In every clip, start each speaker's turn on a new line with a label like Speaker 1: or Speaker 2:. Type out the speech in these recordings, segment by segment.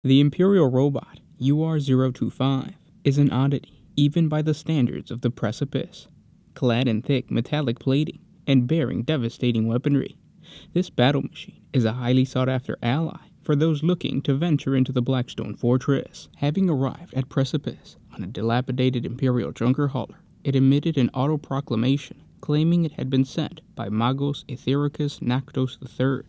Speaker 1: The Imperial robot, UR-025, is an oddity, even by the standards of the precipice. Clad in thick metallic plating and bearing devastating weaponry, this battle machine is a highly sought-after ally for those looking to venture into the Blackstone fortress. Having arrived at Precipice on a dilapidated Imperial junker hauler, it emitted an auto-proclamation claiming it had been sent by Magos Aethericus Nactos III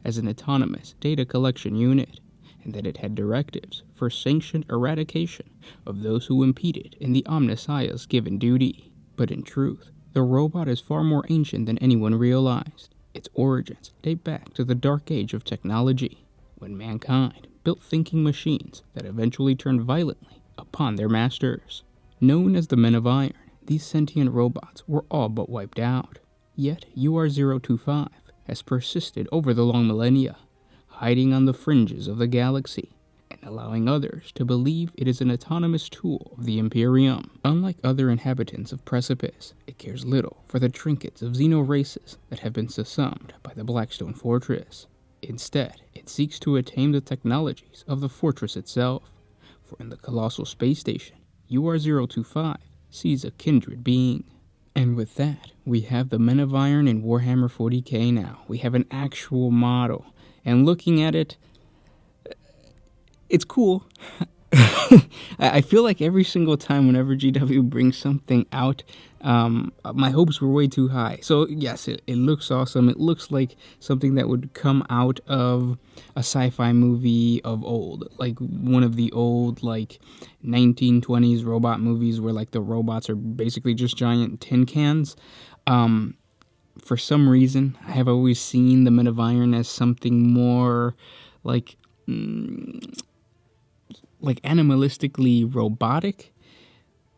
Speaker 1: as an autonomous data collection unit, and that it had directives for sanctioned eradication of those who impeded in the Omnissiah's given duty. But in truth, the robot is far more ancient than anyone realized. Its origins date back to the dark age of technology, when mankind built thinking machines that eventually turned violently upon their masters. Known as the Men of Iron, these sentient robots were all but wiped out. Yet UR-025 has persisted over the long millennia, hiding on the fringes of the galaxy, and allowing others to believe it is an autonomous tool of the Imperium. Unlike other inhabitants of Precipice, it cares little for the trinkets of xeno races that have been subsumed by the Blackstone Fortress. Instead, it seeks to attain the technologies of the fortress itself, for in the colossal space station, UR-025 sees a kindred being. And with that, we have the Men of Iron in Warhammer 40K now. We have an actual model. And looking at it, it's cool. I feel like every single time whenever GW brings something out, my hopes were way too high. So yes, it looks awesome. It looks like something that would come out of a sci-fi movie of old, like one of the old 1920s robot movies where the robots are basically just giant tin cans. For some reason, I have always seen the Men of Iron as something more animalistically robotic,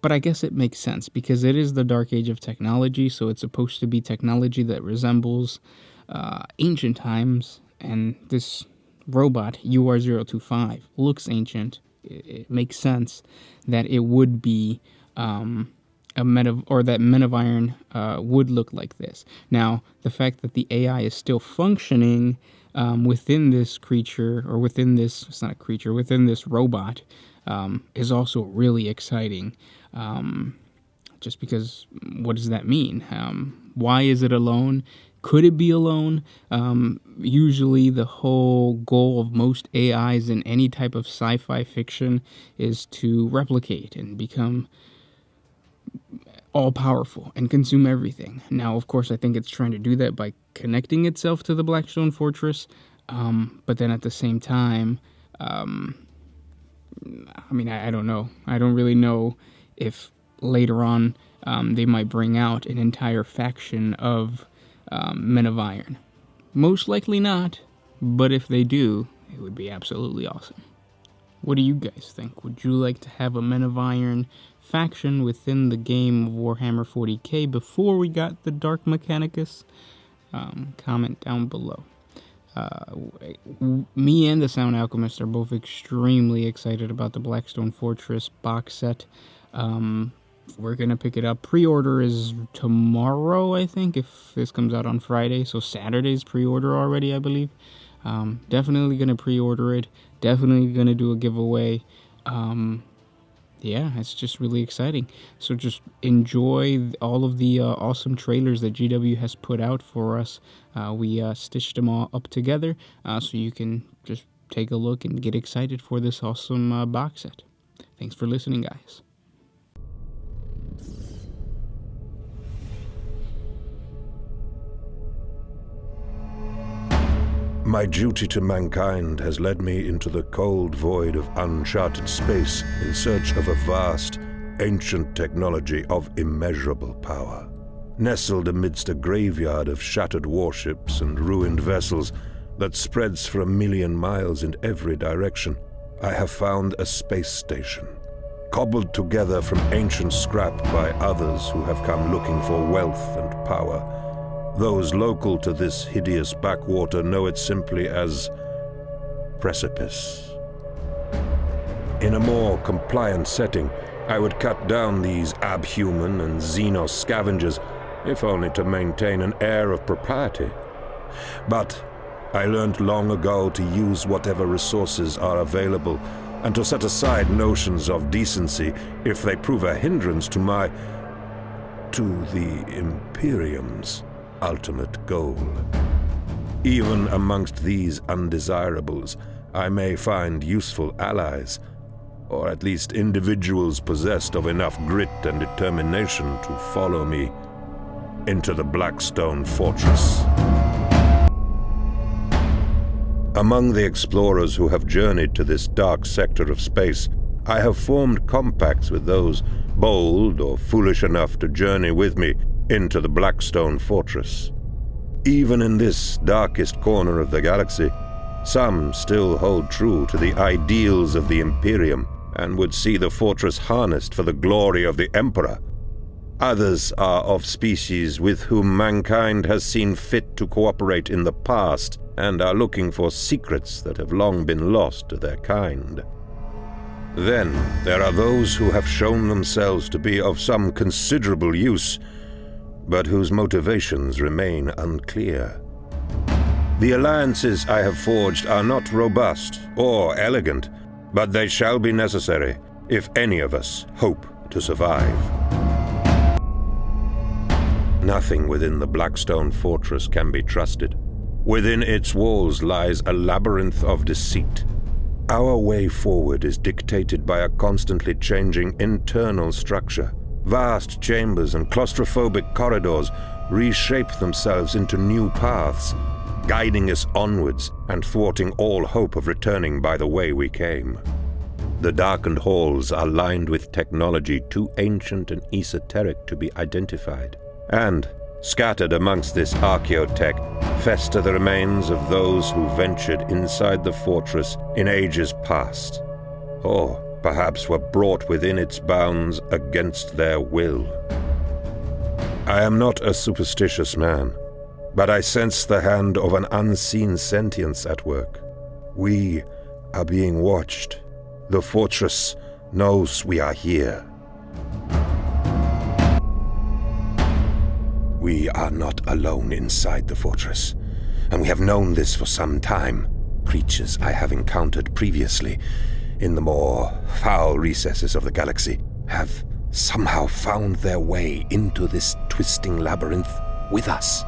Speaker 1: but I guess it makes sense because it is the dark age of technology, so it's supposed to be technology that resembles ancient times, and this robot, UR-025, looks ancient. It makes sense that it would be that Men of Iron would look like this. Now, the fact that the AI is still functioning within this creature, or within this, it's not a creature, within this robot, is also really exciting. Just because, what does that mean? Why is it alone? Could it be alone? Usually the whole goal of most AIs in any type of sci-fi fiction is to replicate and become all-powerful and consume everything. Now, of course, I think it's trying to do that by connecting itself to the Blackstone Fortress, but then at the same time, I don't know. I don't really know if later on they might bring out an entire faction of Men of Iron. Most likely not, but if they do, it would be absolutely awesome. What do you guys think? Would you like to have a Men of Iron faction within the game of Warhammer 40k before we got the Dark Mechanicus? Comment down below. Me and the Sound Alchemist are both extremely excited about the Blackstone Fortress box set. We're going to pick it up. Pre-order is tomorrow, I think, if this comes out on Friday. So Saturday's pre-order already, I believe. Definitely going to pre-order it. Definitely going to do a giveaway. Yeah, it's just really exciting. So just enjoy all of the awesome trailers that GW has put out for us. We stitched them all up together so you can just take a look and get excited for this awesome box set. Thanks for listening, guys.
Speaker 2: My duty to mankind has led me into the cold void of uncharted space in search of a vast, ancient technology of immeasurable power. Nestled amidst a graveyard of shattered warships and ruined vessels that spreads for 1,000,000 miles in every direction, I have found a space station, cobbled together from ancient scrap by others who have come looking for wealth and power. Those local to this hideous backwater know it simply as Precipice. In a more compliant setting, I would cut down these abhuman and xeno scavengers, if only to maintain an air of propriety. But I learned long ago to use whatever resources are available, and to set aside notions of decency if they prove a hindrance to the Imperium's ultimate goal. Even amongst these undesirables, I may find useful allies, or at least individuals possessed of enough grit and determination to follow me into the Blackstone Fortress. Among the explorers who have journeyed to this dark sector of space, I have formed compacts with those bold or foolish enough to journey with me into the Blackstone Fortress. Even in this darkest corner of the galaxy, some still hold true to the ideals of the Imperium and would see the fortress harnessed for the glory of the Emperor. Others are of species with whom mankind has seen fit to cooperate in the past and are looking for secrets that have long been lost to their kind. Then there are those who have shown themselves to be of some considerable use, but whose motivations remain unclear. The alliances I have forged are not robust or elegant, but they shall be necessary if any of us hope to survive. Nothing within the Blackstone Fortress can be trusted. Within its walls lies a labyrinth of deceit. Our way forward is dictated by a constantly changing internal structure. Vast chambers and claustrophobic corridors reshape themselves into new paths, guiding us onwards and thwarting all hope of returning by the way we came. The darkened halls are lined with technology too ancient and esoteric to be identified. And, scattered amongst this archaeotech, fester the remains of those who ventured inside the fortress in ages past, or perhaps were brought within its bounds against their will. I am not a superstitious man, but I sense the hand of an unseen sentience at work. We are being watched. The fortress knows we are here. We are not alone inside the fortress, and we have known this for some time. Creatures I have encountered previously in the more foul recesses of the galaxy have somehow found their way into this twisting labyrinth with us.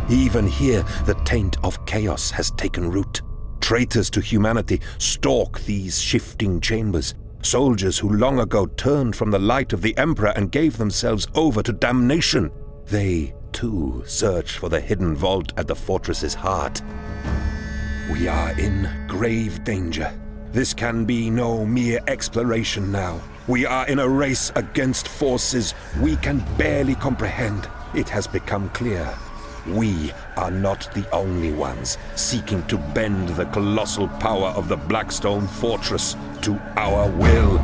Speaker 2: Even here, the taint of chaos has taken root. Traitors to humanity stalk these shifting chambers. Soldiers who long ago turned from the light of the Emperor and gave themselves over to damnation. They, too, search for the hidden vault at the fortress's heart. We are in grave danger. This can be no mere exploration now. We are in a race against forces we can barely comprehend. It has become clear. We are not the only ones seeking to bend the colossal power of the Blackstone Fortress to our will.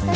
Speaker 3: I